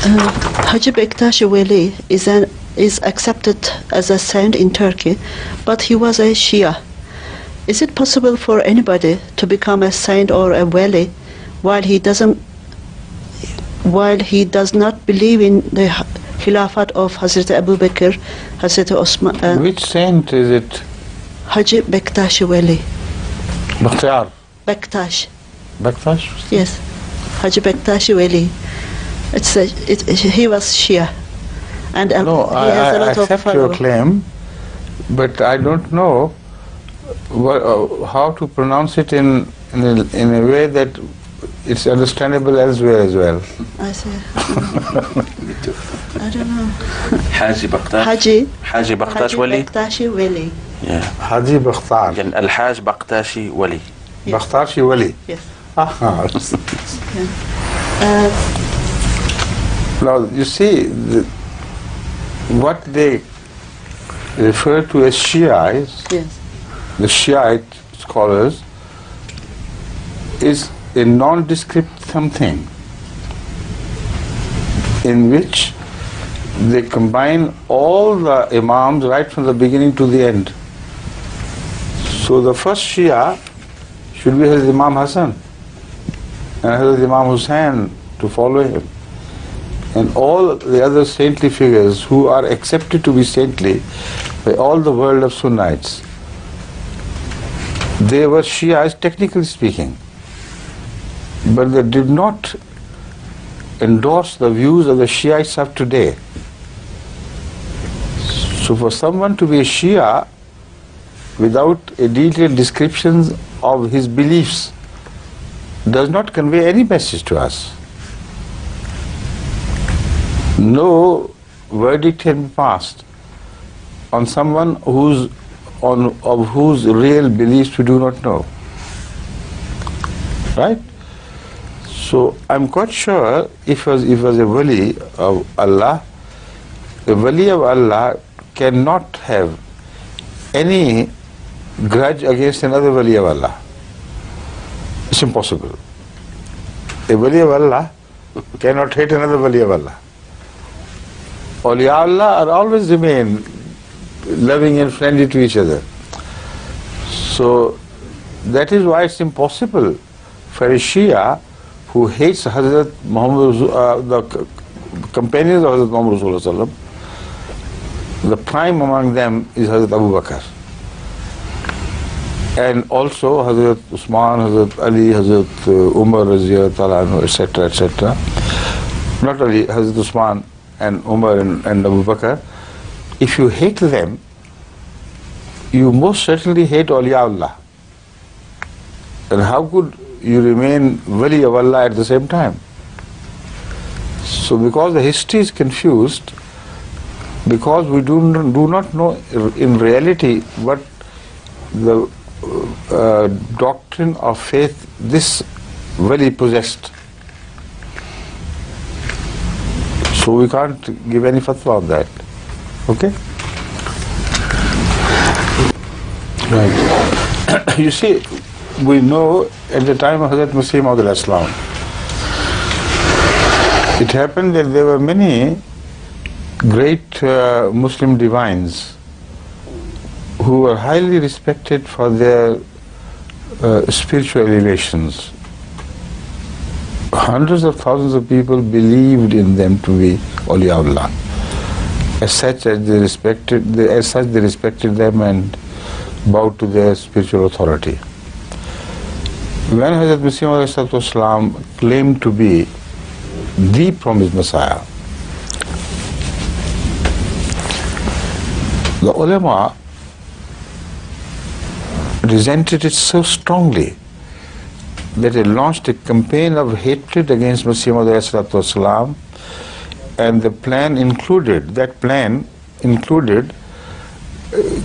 Haji Bektash Wali is accepted as a saint in Turkey, but he was a Shia. Is it possible for anybody to become a saint or a wali while he does not believe in the Khilafat of Hazrat Abu Bakr, Hazrat Osman? Which saint is it? Haji Bektash Wali. Bakhtiar. Bektash. Bektash? Yes. Haji Bektash Wali. He was Shia. And no, he has a lot I accept your claim, but I don't know how to pronounce it in a way that it's understandable elsewhere as well. I see. I don't know. Haji Bektash. Haji Bektash Wali. Bektashi Wali. Yeah. Haji Bakhtar. Al-Haj Bektashi Wali. Yes. Bakhtashi Wali. Yes. Aha. Yeah. Now you see, what they refer to as Shiites, Yes. the Shiite scholars, is a nondescript something in which they combine all the Imams right from the beginning to the end. So the first Shia should be Hazrat Imam Hassan and Hazrat Imam Hussain to follow him. And all the other saintly figures who are accepted to be saintly by all the world of Sunnites, they were Shias technically speaking, but they did not endorse the views of the Shiites of today. So for someone to be a Shia without a detailed description of his beliefs does not convey any message to us. No verdict can be passed on someone of whose real beliefs we do not know. Right? So I'm quite sure if it was a wali of Allah, a wali of Allah cannot have any grudge against another wali of Allah. It's impossible. A wali of Allah cannot hate another wali of Allah. Awliya Allah are always remain loving and friendly to each other. So that is why it's impossible for a Shia who hates Hazrat Muhammad, the companions of Hazrat Muhammad Rasulullah, the prime among them is Hazrat Abu Bakr. And also Hazrat Usman, Hazrat Ali, Hazrat Umar, etc., etc. Not only Hazrat Usman and Umar and Abu Bakr. If you hate them, you most certainly hate Awliya Allah. And how could you remain wali of Allah at the same time? So because the history is confused, because we do not know in reality what the doctrine of faith this wali possessed. So we can't give any fatwa on that. Okay? Right. You see, we know at the time of Hazrat Masih Maud al-Islam, it happened that there were many great Muslim divines who were highly respected for their spiritual elevations. Hundreds of thousands of people believed in them to be Awliya Allah. As such, they respected them and bowed to their spiritual authority. When Hazrat Masih Maud claimed to be the promised Messiah, the ulama resented it so strongly that they launched a campaign of hatred against Masih Maud, and the plan included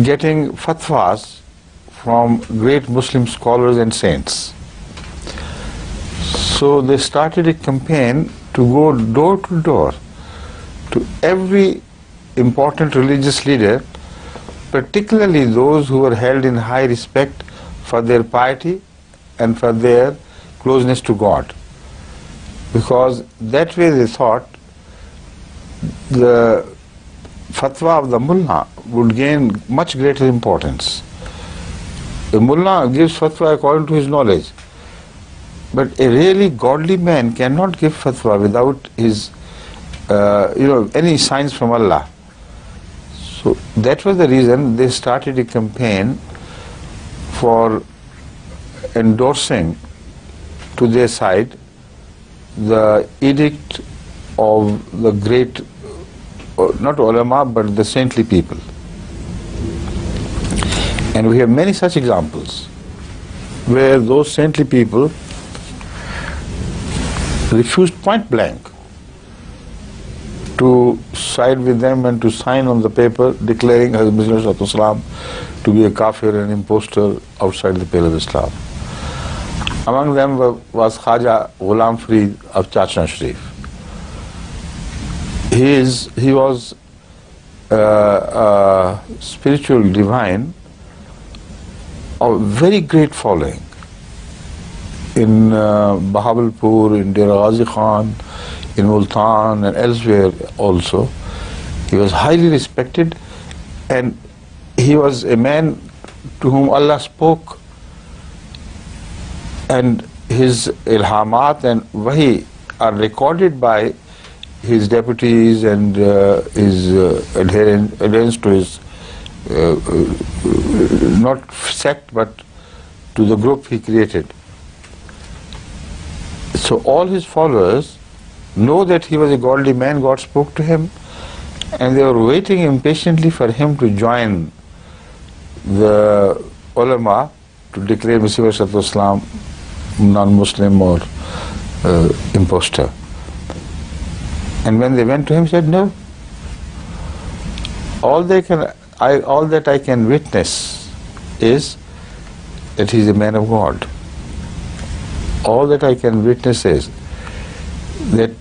getting fatwas from great Muslim scholars and saints. So they started a campaign to go door to door to every important religious leader, particularly those who were held in high respect for their piety and for their closeness to God, because that way they thought the fatwa of the mullah would gain much greater importance. The mullah gives fatwa according to his knowledge, but a really godly man cannot give fatwa without his, any signs from Allah. So that was the reason they started a campaign for endorsing to their side the edict of the great, not ulama, but the saintly people. And we have many such examples where those saintly people refused point blank to side with them and to sign on the paper declaring Hazrat Islam to be a kafir and impostor outside the pale of Islam. Among them was Khaja Ghulam Farid of Chachdan Sharif. He was a spiritual divine of very great following in Bahawalpur, in Dera Ghazi Khan, in Multan and elsewhere also. He was highly respected, and he was a man to whom Allah spoke, and his ilhamat and wahi are recorded by his deputies and his adherence to his not sect but to the group he created. So all his followers know that he was a godly man. God spoke to him, and they were waiting impatiently for him to join the ulama to declare Messenger of Islam non-Muslim or impostor. And when they went to him, he said, no. All that I can witness is that he is a man of God. All that I can witness is that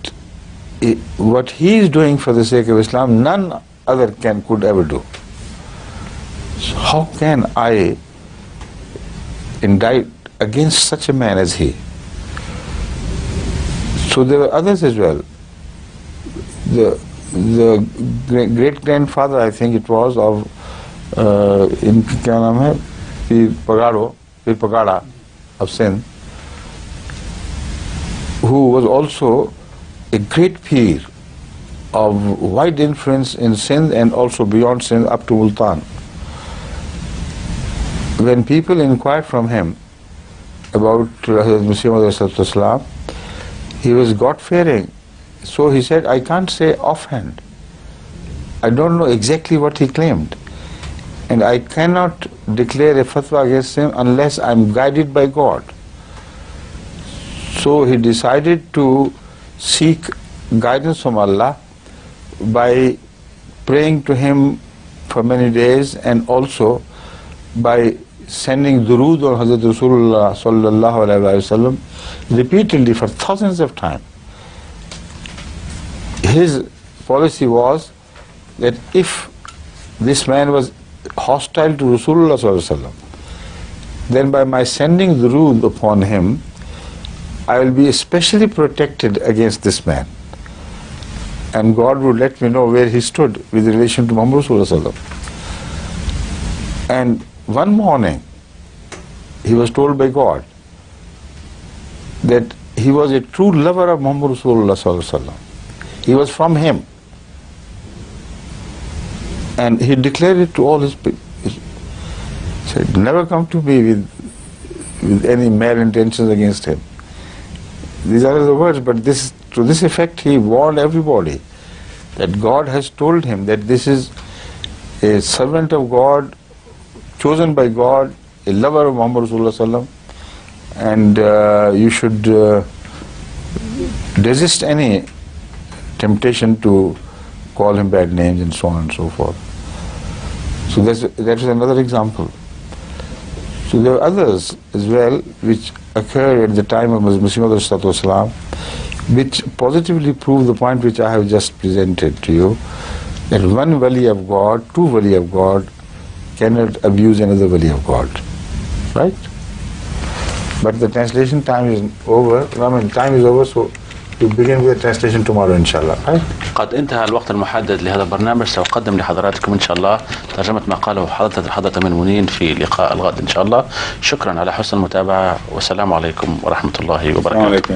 what he is doing for the sake of Islam, none other could ever do. So how can I indict against such a man as he? So there were others as well. The great-grandfather, I think it was, of kya naam hai, Pir Pagada of Sindh, who was also a great peer of wide influence in Sindh and also beyond Sindh up to Multan. When people inquired from him about Messenger, he was God-fearing. So he said, I can't say offhand. I don't know exactly what he claimed. And I cannot declare a fatwa against him unless I'm guided by God. So he decided to seek guidance from Allah by praying to him for many days, and also by sending durood on Hazrat Rasulullah sallallahu alaihi wasallam repeatedly for thousands of times. His policy was that if this man was hostile to Rasulullah sallallahu alaihi wasallam, then by my sending durood upon him, I will be especially protected against this man, and God would let me know where he stood with relation to Muhammad sallallahu alaihi wasallam. And one morning he was told by God that he was a true lover of Muhammad Rasulullah sallallahu alaihi wasallam. He was from him, and he declared it to all his people. He said, never come to me with any malintentions against him. These are the words, but to this effect he warned everybody that God has told him that this is a servant of God, chosen by God, a lover of Muhammad Rasulullah sallallahu alaihi wasallam, and you should resist any temptation to call him bad names and so on and so forth. So that is another example. So there are others as well which occurred at the time of Messenger Islam, which positively prove the point which I have just presented to you, that one wali of God, two wali of God cannot abuse another wali of God. Right? But the translation time is over. Time is over, so to begin with translation tomorrow inshallah. قد انتهى الوقت المحدد لهذا البرنامج. سأقدم لحضراتكم إن شاء الله ترجمة ما قاله حضرة من منين في لقاء الغد إن شاء الله. شكرا على حسن المتابعة والسلام عليكم ورحمة الله وبركاته.